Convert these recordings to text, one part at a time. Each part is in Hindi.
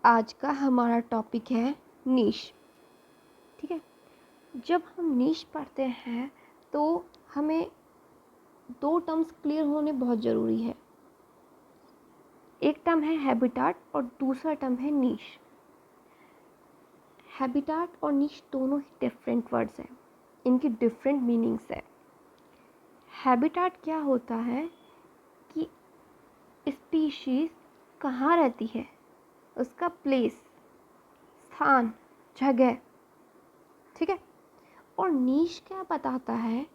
आज का हमारा टॉपिक है नीश। ठीक है, जब हम नीश पढ़ते हैं तो हमें दो टर्म्स क्लियर होने बहुत ज़रूरी है। एक टर्म है हैबिटाट और दूसरा टर्म है नीश। हैबिटाट और नीश दोनों ही डिफरेंट वर्ड्स हैं, इनकी डिफरेंट मीनिंग्स है। हैबिटाट क्या होता है कि स्पीशीज़ कहाँ रहती है, उसका प्लेस, स्थान, जगह। ठीक है, और नीश क्या बताता है,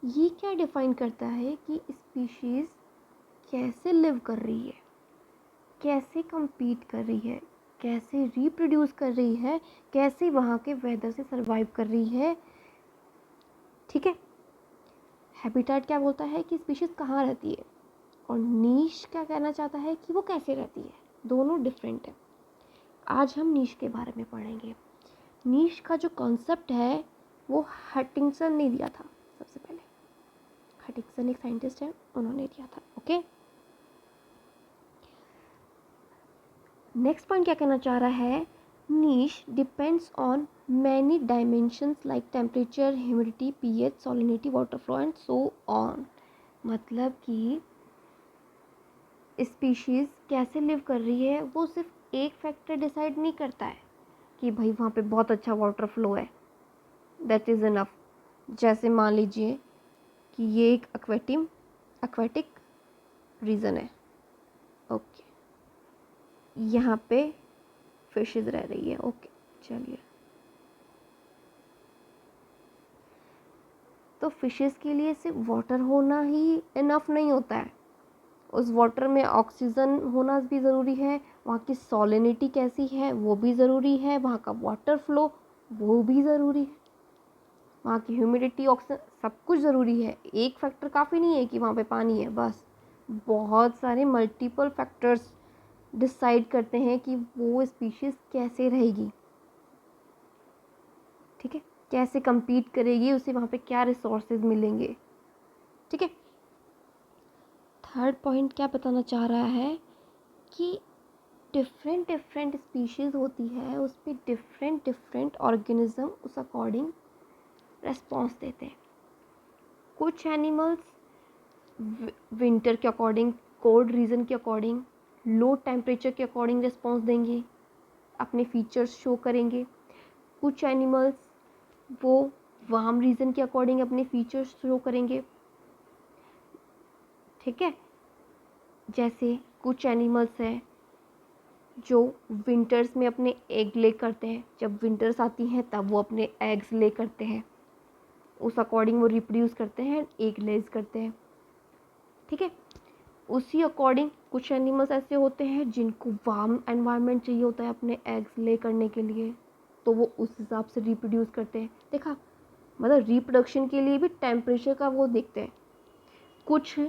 ये क्या डिफ़ाइन करता है कि स्पीशीज़ कैसे लिव कर रही है, कैसे compete कर रही है, कैसे रिप्रोड्यूस कर रही है, कैसे वहाँ के वेदर से सर्वाइव कर रही है। ठीक है, हैबिटाट क्या बोलता है कि स्पीशीज़ कहाँ रहती है, और नीश क्या कहना चाहता है कि वो कैसे रहती है। दोनों डिफरेंट है। आज हम नीश के बारे में पढ़ेंगे। नीश का जो कॉन्सेप्ट है वो हटिंगसन ने दिया था सबसे पहले। हटिंगसन एक साइंटिस्ट है, उन्होंने दिया था। ओके, नेक्स्ट पॉइंट क्या कहना चाह रहा है, niche depends on many dimensions like temperature, humidity, pH, salinity, water flow and so on. मतलब कि स्पीशीज़ कैसे लिव कर रही है वो सिर्फ एक फैक्टर डिसाइड नहीं करता है कि भाई वहाँ पे बहुत अच्छा वाटर फ्लो है, दैट इज़ इनफ। जैसे मान लीजिए कि ये एक एक्वेटिक रीजन है। ओके, यहाँ पे फिशेस रह रही है। ओके, चलिए, तो फिशेस के लिए सिर्फ वाटर होना ही इनफ नहीं होता है, उस वाटर में ऑक्सीजन होना भी ज़रूरी है, वहाँ की सॉलिनिटी कैसी है वो भी ज़रूरी है, वहाँ का वाटर फ्लो वो भी ज़रूरी है, वहाँ की ह्यूमिडिटी, ऑक्सीजन, सब कुछ ज़रूरी है। एक फैक्टर काफ़ी नहीं है कि वहाँ पे पानी है, बस बहुत सारे मल्टीपल फैक्टर्स डिसाइड करते हैं कि वो स्पीशीज़ कैसे रहेगी। ठीक है, कैसे compete करेगी, उसे वहाँ पे क्या रिसोर्सेज मिलेंगे। ठीक है, थर्ड पॉइंट क्या बताना चाह रहा है कि डिफरेंट स्पीशीज़ होती है, उस पर डिफरेंट ऑर्गेनिज्म उस अकॉर्डिंग रेस्पॉन्स देते हैं। कुछ एनिमल्स विंटर के अकॉर्डिंग, कोल्ड रीजन के अकॉर्डिंग, लो टेम्परेचर के अकॉर्डिंग रिस्पॉन्स देंगे, अपने फीचर्स शो करेंगे। कुछ एनिमल्स वो वार्म रीजन के अकॉर्डिंग अपने फीचर्स शो करेंगे। ठीक है, जैसे कुछ एनिमल्स हैं जो विंटर्स में अपने एग ले करते हैं, जब विंटर्स आती हैं तब वो अपने एग्स ले करते हैं, उस अकॉर्डिंग वो रिप्रोड्यूस करते हैं, एग लेज करते हैं। ठीक है, उसी अकॉर्डिंग कुछ एनिमल्स ऐसे होते हैं जिनको वार्म एनवायरनमेंट चाहिए होता है अपने एग्स ले करने के लिए, तो वो उस हिसाब से रिप्रोड्यूस करते हैं। देखा, मतलब रिप्रोडक्शन के लिए भी टेम्परेचर का वो देखते हैं। कुछ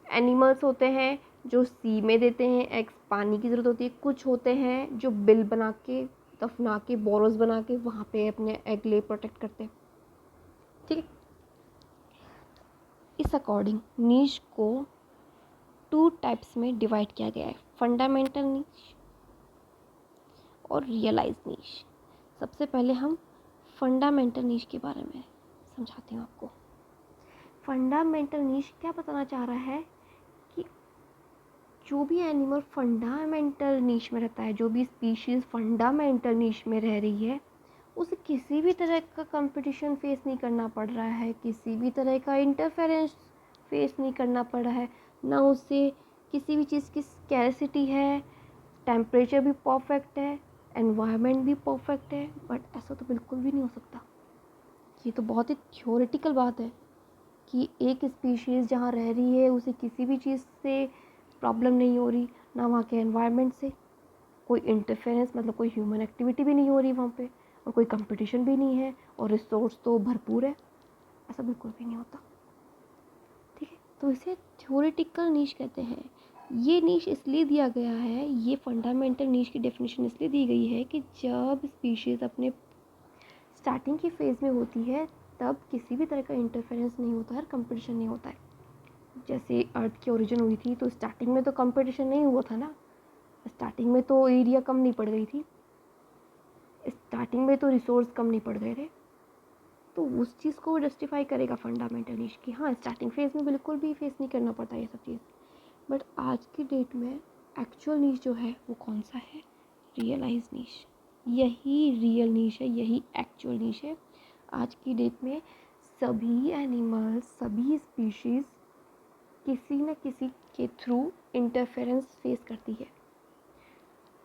एनिमल्स होते हैं जो सी में देते हैं एग्स, पानी की ज़रूरत होती है। कुछ होते हैं जो बिल बना के, दफना के, बोरोस बना के वहाँ पे अपने एग ले प्रोटेक्ट करते हैं। ठीक है, इस अकॉर्डिंग नीश को 2 टाइप्स में डिवाइड किया गया है, फंडामेंटल नीश और रियलाइज नीश। सबसे पहले हम फंडामेंटल नीश के बारे में समझाती हूँ आपको। फंडामेंटल नीश क्या बताना चाह रहा है कि जो भी एनिमल फंडामेंटल नीश में रहता है, जो भी स्पीशीज़ फंडामेंटल नीश में रह रही है, उसे किसी भी तरह का कंपटीशन फेस नहीं करना पड़ रहा है, किसी भी तरह का इंटरफेरेंस फेस नहीं करना पड़ रहा है, ना उसे किसी भी चीज़ की स्कैरसिटी है, टेम्परेचर भी परफेक्ट है, एनवायरनमेंट भी परफेक्ट है। बट ऐसा तो बिल्कुल भी नहीं हो सकता। ये तो बहुत ही थ्योरेटिकल बात है कि एक स्पीशीज़ जहाँ रह रही है उसे किसी भी चीज़ से प्रॉब्लम नहीं हो रही, ना वहाँ के एनवायरनमेंट से कोई इंटरफेरेंस, मतलब कोई ह्यूमन एक्टिविटी भी नहीं हो रही वहाँ पे, और कोई कंपटीशन भी नहीं है, और रिसोर्स तो भरपूर है। ऐसा बिल्कुल भी नहीं होता। ठीक है, तो इसे थ्योरेटिकल नीश कहते हैं। ये नीश इसलिए दिया गया है, ये फंडामेंटल नीश की डेफिनेशन इसलिए दी गई है कि जब स्पीशीज़ अपने स्टार्टिंग की फेज़ में होती है तब किसी भी तरह का इंटरफेरेंस नहीं होता है, कंपटीशन नहीं होता है। जैसे अर्थ की ओरिजिन हुई थी तो स्टार्टिंग में तो कंपटीशन नहीं हुआ था ना, स्टार्टिंग में तो एरिया कम नहीं पड़ गई थी, स्टार्टिंग में तो रिसोर्स कम नहीं पड़ गए थे, तो उस चीज़ को जस्टिफाई करेगा फंडामेंटल नीश कि हाँ स्टार्टिंग फेज़ में बिल्कुल भी फेस नहीं करना पड़ता ये सब चीज़। बट आज की डेट में एक्चुअल नीश जो है वो कौन सा है? रियलाइज नीश। यही रियल नीश है, यही एक्चुअल नीश है। आज की डेट में सभी एनिमल्स, सभी स्पीशीज़ किसी न किसी के थ्रू इंटरफेरेंस फेस करती है,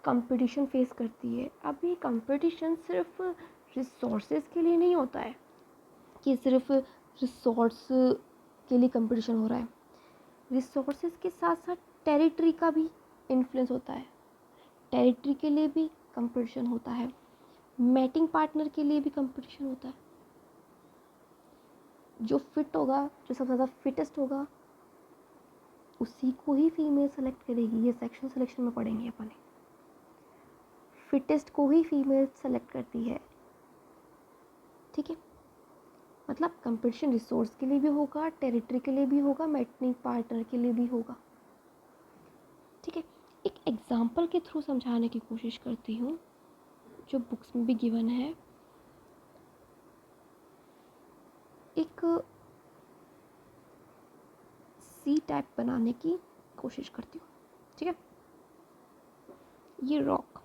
कंपटीशन फेस करती है। अब ये कंपटीशन सिर्फ रिसोर्सेज के लिए नहीं होता है कि सिर्फ रिसोर्स के लिए कंपटीशन हो रहा है, रिसोर्सेज के साथ साथ टेरिटरी का भी इन्फ्लुएंस होता है, टेरिटरी के लिए भी कंपटीशन होता है, मैटिंग पार्टनर के लिए भी कंपटीशन होता है। जो फिट होगा, जो सबसे ज़्यादा फिटेस्ट होगा, उसी को ही फीमेल सेलेक्ट करेगी। ये सेक्शुअल सिलेक्शन में पढ़ेंगे अपन, फिटेस्ट को ही फीमेल सेलेक्ट करती है, ठीक है। मतलब कंपटीशन रिसोर्स के लिए भी होगा, टेरिटरी के लिए भी होगा, मैटिंग पार्टनर के लिए भी होगा, ठीक है। एक एग्जांपल के थ्रू समझाने की कोशिश करती हूँ जो बुक्स में भी गिवन है। एक सी टाइप बनाने की कोशिश करती हूँ, ठीक है। ये रॉक,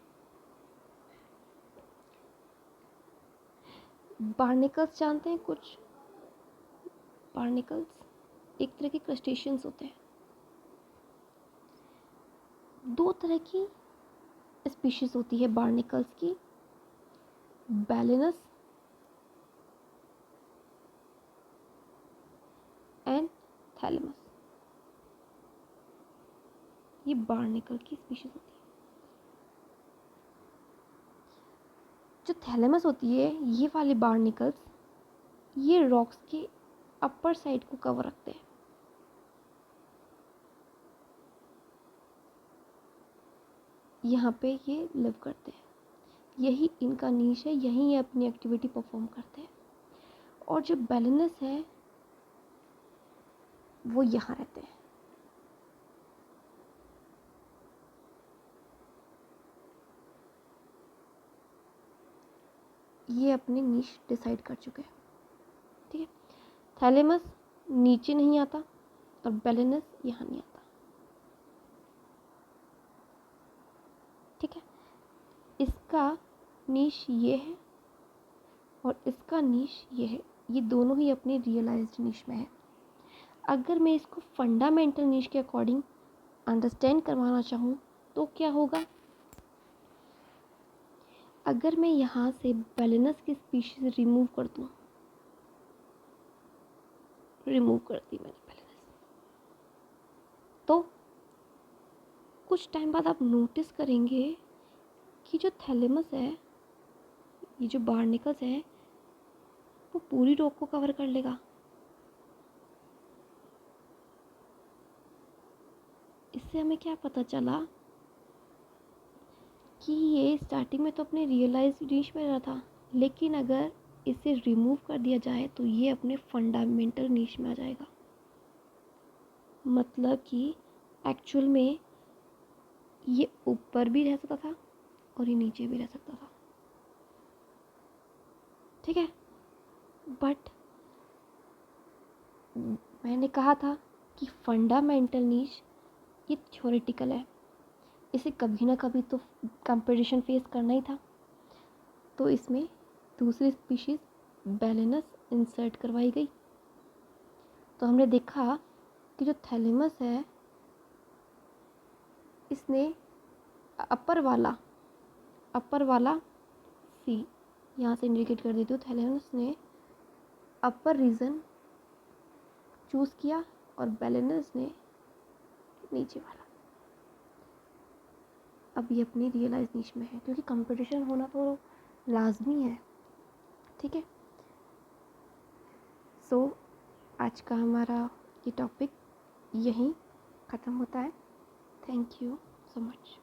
बार्निकल्स जानते हैं कुछ? बार्निकल्स एक तरह के क्रस्टेशियंस होते हैं। दो तरह की स्पीशीज होती है बार्निकल्स की, बैलेनस एंड थैलेमस। ये बार्निकल की स्पीशीज होती है। जो थैलेमस होती है, ये वाले बार्निकल्स, ये रॉक्स के अपर साइड को कवर रखते हैं। यहाँ पे ये लिव करते हैं, यही इनका नीश है, यहीं ये अपनी एक्टिविटी परफॉर्म करते हैं। और जो बैलेनस है वो यहाँ रहते हैं। ये अपनी नीश डिसाइड कर चुके हैं, ठीक है। थैलेमस नीचे नहीं आता और बैलेनस यहाँ नहीं आता, ठीक है। इसका नीश ये है और इसका नीश ये है, ये दोनों ही अपनी रियलाइज्ड नीश में है। अगर मैं इसको फंडामेंटल नीश के अकॉर्डिंग अंडरस्टैंड करवाना चाहूँ तो क्या होगा? अगर मैं यहाँ से बैलेनस की स्पीशीज रिमूव कर दूँ, रिमूव कर दी मैंने बैलेनस, तो कुछ टाइम बाद आप नोटिस करेंगे कि जो थैलेमस है, ये जो बार्निकल्स है, वो पूरी रॉक को कवर कर लेगा। इससे हमें क्या पता चला कि ये स्टार्टिंग में तो अपने रियलाइज नीश में रहा था, लेकिन अगर इसे रिमूव कर दिया जाए तो ये अपने फंडामेंटल नीश में आ जाएगा। मतलब कि एक्चुअल में ये ऊपर भी रह सकता था और ये नीचे भी रह सकता था, ठीक है। बट मैंने कहा था कि फंडामेंटल नीश ये थ्योरेटिकल है, इसे कभी ना कभी तो कंपटीशन फेस करना ही था। तो इसमें दूसरी स्पीशीज़ बैलेनस इंसर्ट करवाई गई। तो हमने देखा कि जो थैलेमस है, इसने अपर वाला सी यहाँ से इंडिकेट कर देती हूँ, थैलेमस ने अपर रीजन चूज़ किया और बैलेनस ने नीचे वाला। अब ये अपनी रियलाइज नीश में है, क्योंकि कंपटीशन होना तो लाजमी है, ठीक है। सो आज का हमारा ये टॉपिक यहीं ख़त्म होता है। Thank you so much.